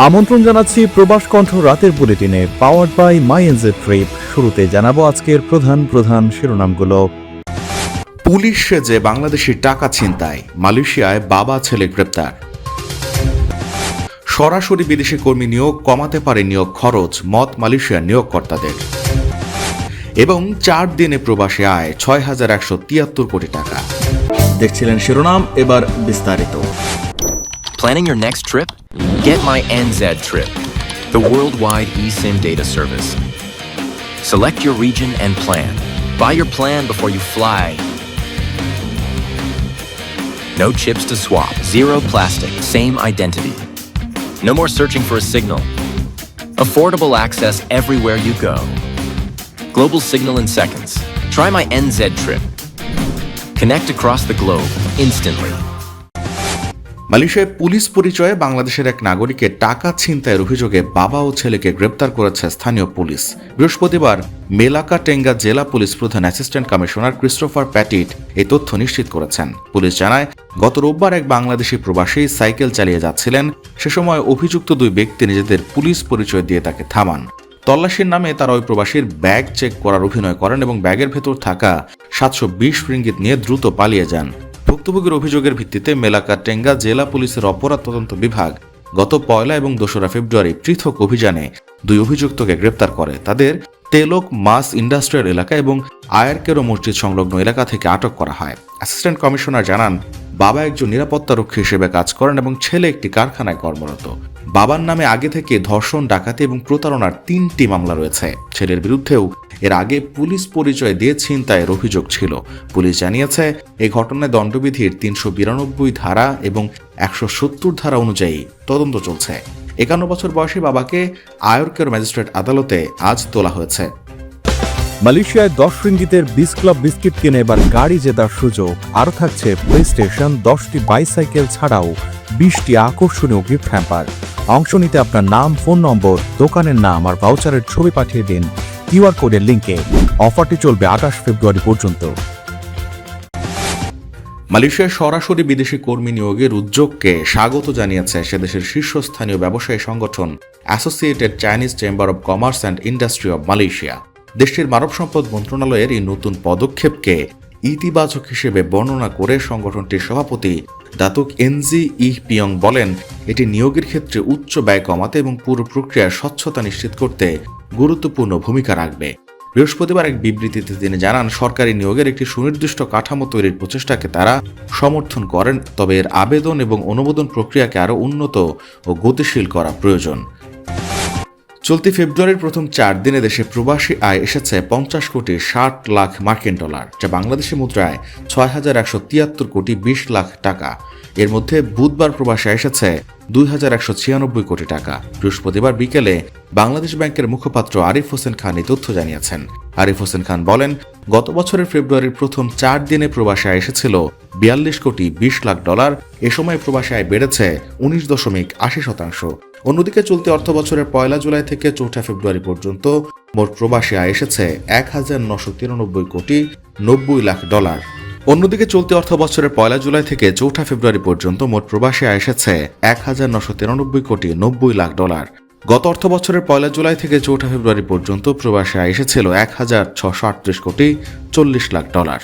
আমন্ত্রণ জানাচ্ছি প্রবাস কণ্ঠ রাতের বুলেটিনে পাওয়ার্ড বাই মাইএনজেড ট্রিপ। শুরুতে জানাবো আজকের প্রধান শিরোনামগুলো। পুলিশ সেজে বাংলাদেশি টাকা ছিনতাই, মালয়েশিয়ায় বাবা ছেলে গ্রেপ্তার। সরাসরি বিদেশি কর্মী নিয়োগ কমাতে পারে নিয়োগ খরচ, মত মালয়েশিয়ার নিয়োগকর্তাদের। এবং 4 দিনে প্রবাসী আয় 6,173 কোটি টাকা। দেখছিলেন শিরোনাম, এবার বিস্তারিত। Planning your next trip? Get my NZ Trip, the worldwide eSIM data service. Select your region and plan. Buy your plan before you fly. No chips to swap, zero plastic, same identity. No more searching for a signal. Affordable access everywhere you go. Global signal in seconds. Try my NZ Trip. Connect across the globe instantly. মালয়েশিয়ায় police পরিচয়ে বাংলাদেশের এক নাগরিকের টাকা ছিনতাইয়ের অভিযোগে বাবা ও ছেলেকে গ্রেপ্তার করেছে স্থানীয় পুলিশ। বৃহস্পতিবার মেলাকা টেঙ্গা জেলা পুলিশ প্রধান অ্যাসিস্ট্যান্ট কমিশনার ক্রিস্টোফার প্যাটিট এই তথ্য নিশ্চিত করেছেন। পুলিশ জানায়, গত রোববার এক বাংলাদেশি প্রবাসী সাইকেল চালিয়ে যাচ্ছিলেন। সে সময় অভিযুক্ত 2 ব্যক্তি নিজেদের পুলিশ পরিচয় দিয়ে তাকে থামান। তল্লাশির নামে তারা ওই প্রবাসীর ব্যাগ চেক করার অভিনয় করেন এবং ব্যাগের ভেতর থাকা 720 রিঙ্গিত নিয়ে দ্রুত পালিয়ে যান। ভুক্তভোগীর অভিযোগের ভিত্তিতে মেলাকা টেঙ্গা জেলা পুলিশের অপরাধ তদন্ত বিভাগ গত 1 এবং 2 ফেব্রুয়ারি পৃথক অভিযানে 2 অভিযুক্তকে গ্রেপ্তার করে। তাদের তেলক মাস ইন্ডাস্ট্রিয়াল এলাকা এবং আয়ারকেরো মসজিদ সংলগ্ন এলাকা থেকে আটক করা হয়। অ্যাসিস্ট্যান্ট কমিশনার জানান, বাবা একজন নিরাপত্তারক্ষী হিসেবে কাজ করেন এবং ছেলে একটি কারখানায় কর্মরত। বাবার নামে আগে থেকে ধর্ষণ, ডাকাতি এবং প্রতারণার 3টি মামলা রয়েছে। ছেলের বিরুদ্ধেও এর আগে পুলিশ পরিচয় দিয়ে ছিনতাইয়ের অভিযোগ ছিল। পুলিশ জানিয়েছে, এই ঘটনায় দণ্ডবিধির 392 ধারা এবং 170 ধারা অনুযায়ী তদন্ত চলছে। 51 বছর বয়সী বাবাকে আয়ারকেরো ম্যাজিস্ট্রেট আদালতে আজ তোলা হয়েছে। মালয়েশিয়ায় 10 রিঙ্গিতের 20 ক্লাব বিস্কিট কিনে এবার গাড়ি জেতার সুযোগ। আরও থাকছে প্লে স্টেশন, 10টি বাইসাইকেল ছাড়াও 20টি আকর্ষণীয় গিফট হ্যাম্পার। অংশ নিতে আপনার নাম, ফোন নম্বর, দোকানের নাম আর ভাউচারের ছবি পাঠিয়ে দিন কিউআর কোডের লিঙ্কে। অফারটি চলবে 28 ফেব্রুয়ারি পর্যন্ত। মালয়েশিয়ায় সরাসরি বিদেশি কর্মী নিয়োগের উদ্যোগকে স্বাগত জানিয়েছে সেদেশের শীর্ষস্থানীয় ব্যবসায়ী সংগঠন associated Chinese chamber of commerce and industry of Malaysia. দেশটির মানব সম্পদ মন্ত্রণালয়ের এই নতুন পদক্ষেপকে ইতিবাচক হিসেবে বর্ণনা করে সংগঠনটির সভাপতি দাতুক এনজি ইহ পিয়ং বলেন, এটি নিয়োগের ক্ষেত্রে উচ্চ ব্যয় কমাতে এবং পুরো প্রক্রিয়ার স্বচ্ছতা নিশ্চিত করতে গুরুত্বপূর্ণ ভূমিকা রাখবে। বৃহস্পতিবার এক বিবৃতিতে তিনি জানান, সরকারি নিয়োগের একটি সুনির্দিষ্ট কাঠামো তৈরির প্রচেষ্টাকে তারা সমর্থন করেন, তবে এর আবেদন এবং অনুমোদন প্রক্রিয়াকে আরও উন্নত ও গতিশীল করা প্রয়োজন। চলতি ফেব্রুয়ারির প্রথম 4 দিনে দেশে প্রবাসী আয় এসেছে 50 কোটি 60 লাখ মার্কিন ডলার, যা বাংলাদেশি মুদ্রায় 6,173 কোটি 20 লাখ টাকা। এর মধ্যে বুধবার প্রবাসী আয় এসেছে 2,196 কোটি টাকা। বৃহস্পতিবার বিকেলে বাংলাদেশ ব্যাংকের মুখপাত্র আরিফ হোসেন খান এই তথ্য জানিয়েছেন। আরিফ হোসেন খান বলেন, গত বছরের ফেব্রুয়ারির প্রথম 4 দিনে প্রবাসী আয় এসেছিল 42 কোটি 20 লাখ ডলার। এ সময় প্রবাসী আয় বেড়েছে 19.80%। অন্যদিকে চলতি অর্থ বছরের 1 জুলাই থেকে 4 ফেব্রুয়ারি পর্যন্ত মোট প্রবাসী আয় এসেছে 1,993 কোটি 90 লাখ ডলার। অন্যদিকে চলতি অর্থ বছরের 1 জুলাই থেকে 4 ফেব্রুয়ারি পর্যন্ত মোট প্রবাসী আয় এসেছে 1,993 কোটি 90 লাখ ডলার। গত অর্থ বছরের 1 জুলাই থেকে 4 ফেব্রুয়ারি পর্যন্ত প্রবাসী আয় এসেছিল 1,638 কোটি 40 লাখ ডলার।